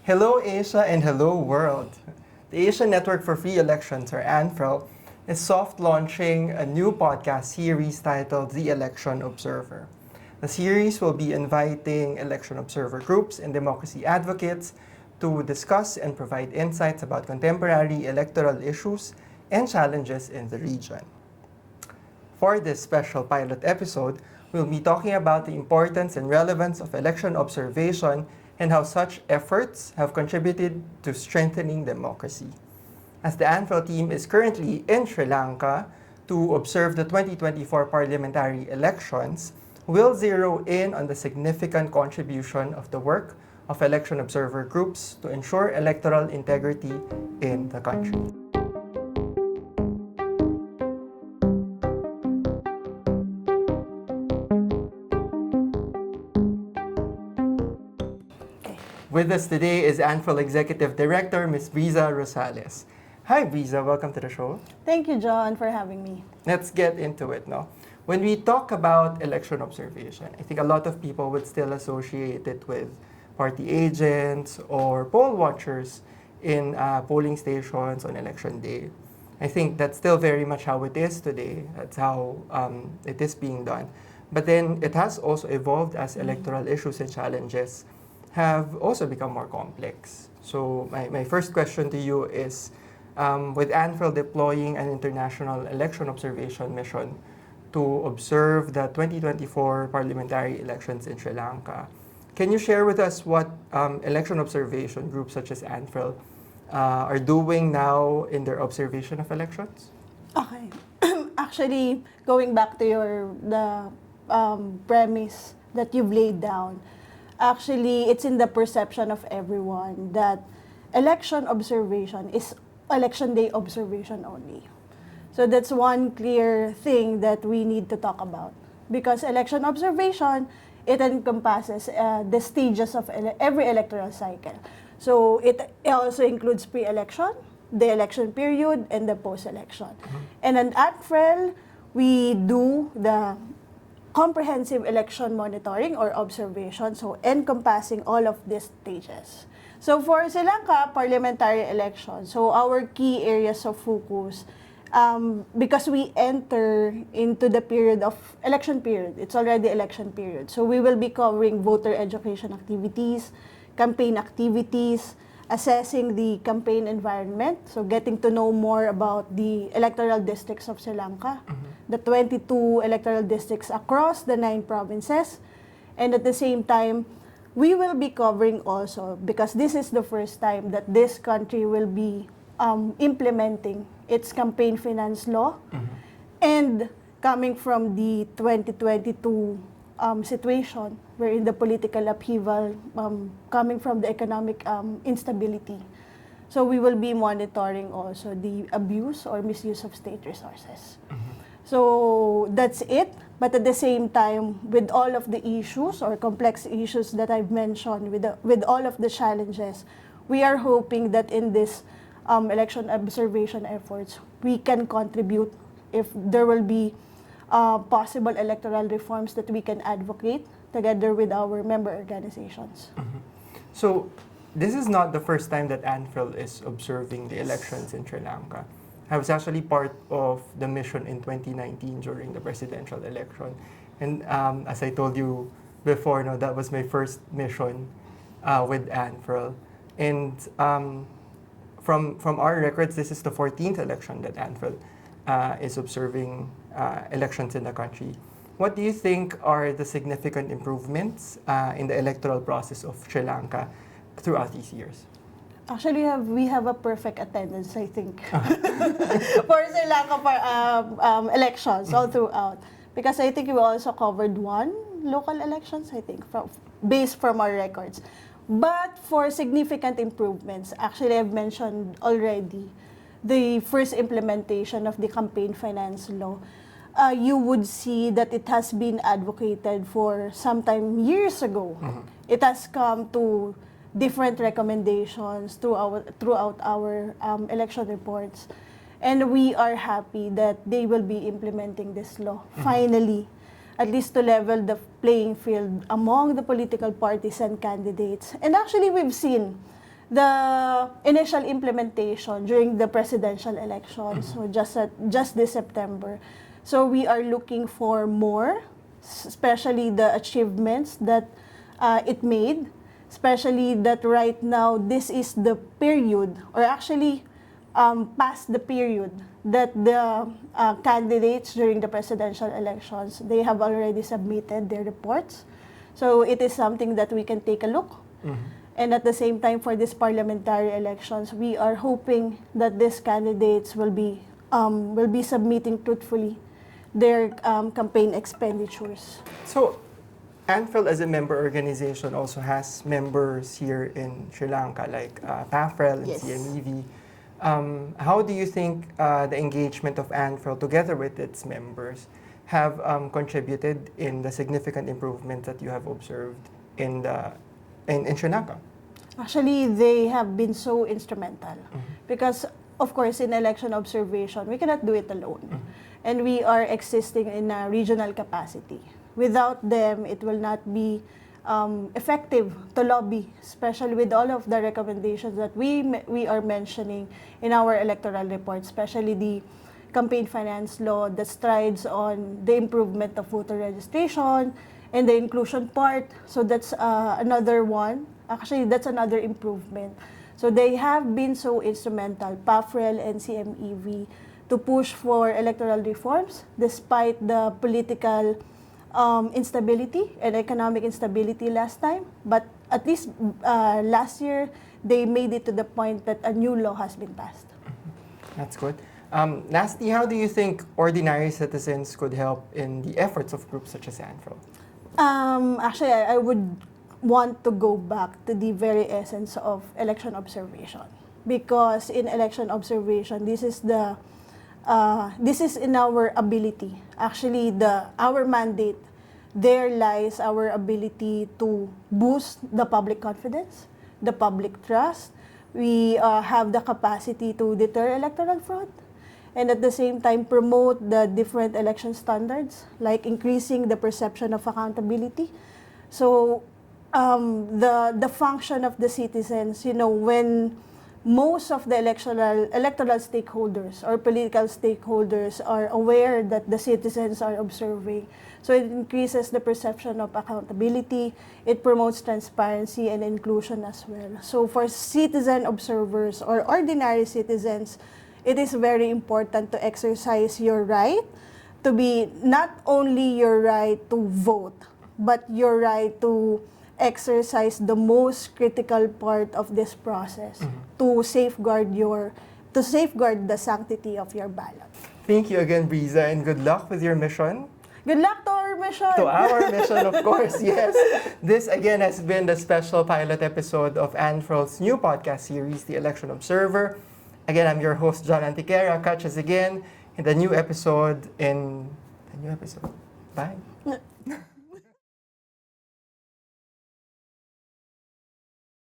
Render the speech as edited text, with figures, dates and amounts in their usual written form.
Hello Asia and hello world. The Asian Network for Free Elections, or ANFREL, is soft launching a new podcast series titled The Election Observer. The series will be inviting election observer groups and democracy advocates to discuss and provide insights about contemporary electoral issues and challenges in the region. For this special pilot episode, we'll be talking about the importance and relevance of election observation and how such efforts have contributed to strengthening democracy. As the ANFREL team is currently in Sri Lanka to observe the 2024 parliamentary elections, we'll zero in on the significant contribution of the work of election observer groups to ensure electoral integrity in the country. With us today is ANFREL Executive Director, Ms. Brizza Rosales. Hi, Brizza. Welcome to the show. Thank you, John, for having me. Let's get into it now. When we talk about election observation, I think a lot of people would still associate it with party agents or poll watchers in polling stations on election day. I think that's still very much how it is today. That's how it is being done. But then it has also evolved as electoral issues and challenges have also become more complex. So my first question to you is, with ANFREL deploying an international election observation mission to observe the 2024 parliamentary elections in Sri Lanka, can you share with us what election observation groups such as ANFREL are doing now in their observation of elections? Okay. Actually, going back to the premise that you've laid down, actually, it's in the perception of everyone that election observation is election day observation only. So that's one clear thing that we need to talk about. Because election observation, it encompasses the stages of every electoral cycle. So it also includes pre-election, the election period, and the post-election. And at ANFREL, we do the comprehensive election monitoring or observation, so encompassing all of these stages. So for Sri Lanka parliamentary elections, so our key areas of focus, because we enter into the period of election period, it's already election period. So we will be covering voter education activities, campaign activities, assessing the campaign environment, so getting to know more about the electoral districts of Sri Lanka, the 22 electoral districts across the 9 provinces, and at the same time, we will be covering also, because this is the first time that this country will be implementing its campaign finance law, and coming from the 2022 situation, wherein the political upheaval coming from the economic instability. So we will be monitoring also the abuse or misuse of state resources. So that's it. But at the same time, with all of the issues or complex issues that I've mentioned, with all of the challenges, we are hoping that in this election observation efforts, we can contribute if there will be possible electoral reforms that we can advocate together with our member organizations. So this is not the first time that ANFREL is observing the elections in Sri Lanka. I was actually part of the mission in 2019 during the presidential election. And as I told you before, that was my first mission with ANFREL. And from our records, this is the 14th election that ANFREL is observing elections in the country. What do you think are the significant improvements in the electoral process of Sri Lanka throughout these years? Actually, we have a perfect attendance, I think, for Sri Lanka elections all throughout. Because I think we also covered 1 local elections, I think, based from our records. But for significant improvements, actually I've mentioned already the first implementation of the campaign finance law. You would see that it has been advocated for some time years ago. It has come to different recommendations throughout our election reports. And we are happy that they will be implementing this law, finally, at least to level the playing field among the political parties and candidates. And actually, we've seen the initial implementation during the presidential elections, so just this September. So we are looking for more, especially the achievements that it made, especially that right now this is the period, or actually past the period that the candidates during the presidential elections, they have already submitted their reports. So it is something that we can take a look. And at the same time, for these parliamentary elections, we are hoping that these candidates will be submitting truthfully their campaign expenditures. So, ANFREL as a member organization also has members here in Sri Lanka, like ANFREL and Yes. CMEV. How do you think the engagement of ANFREL together with its members have contributed in the significant improvement that you have observed in Sri Lanka? Actually, they have been so instrumental because, of course, in election observation, we cannot do it alone. And we are existing in a regional capacity. Without them, it will not be effective to lobby, especially with all of the recommendations that we are mentioning in our electoral report, especially the campaign finance law that strides on the improvement of voter registration and the inclusion part. So that's another one. Actually, that's another improvement. So they have been so instrumental, PAFREL and CMEV, to push for electoral reforms despite the political instability and economic instability last time. But at least last year, they made it to the point that a new law has been passed. That's good. Lastly, how do you think ordinary citizens could help in the efforts of groups such as ANFREL? Actually, I would want to go back to the very essence of election observation, because in election observation, this is in our ability. Actually, our mandate, there lies our ability to boost the public confidence, the public trust. We have the capacity to deter electoral fraud, and at the same time promote the different election standards, like increasing the perception of accountability. So the function of the citizens, when most of the electoral stakeholders or political stakeholders are aware that the citizens are observing, so it increases the perception of accountability, it promotes transparency and inclusion as well. So for citizen observers or ordinary citizens, it is very important to exercise your right to be, not only your right to vote, but your right to exercise the most critical part of this process, to safeguard the sanctity of your ballot. Thank you again, Brizza, and good luck with your mission. Good luck to our mission! To our mission, of course, yes. This, again, has been the special pilot episode of ANFREL's new podcast series, The Election Observer. Again, I'm your host, John Antiquera. Catch us again in the new episode. Bye.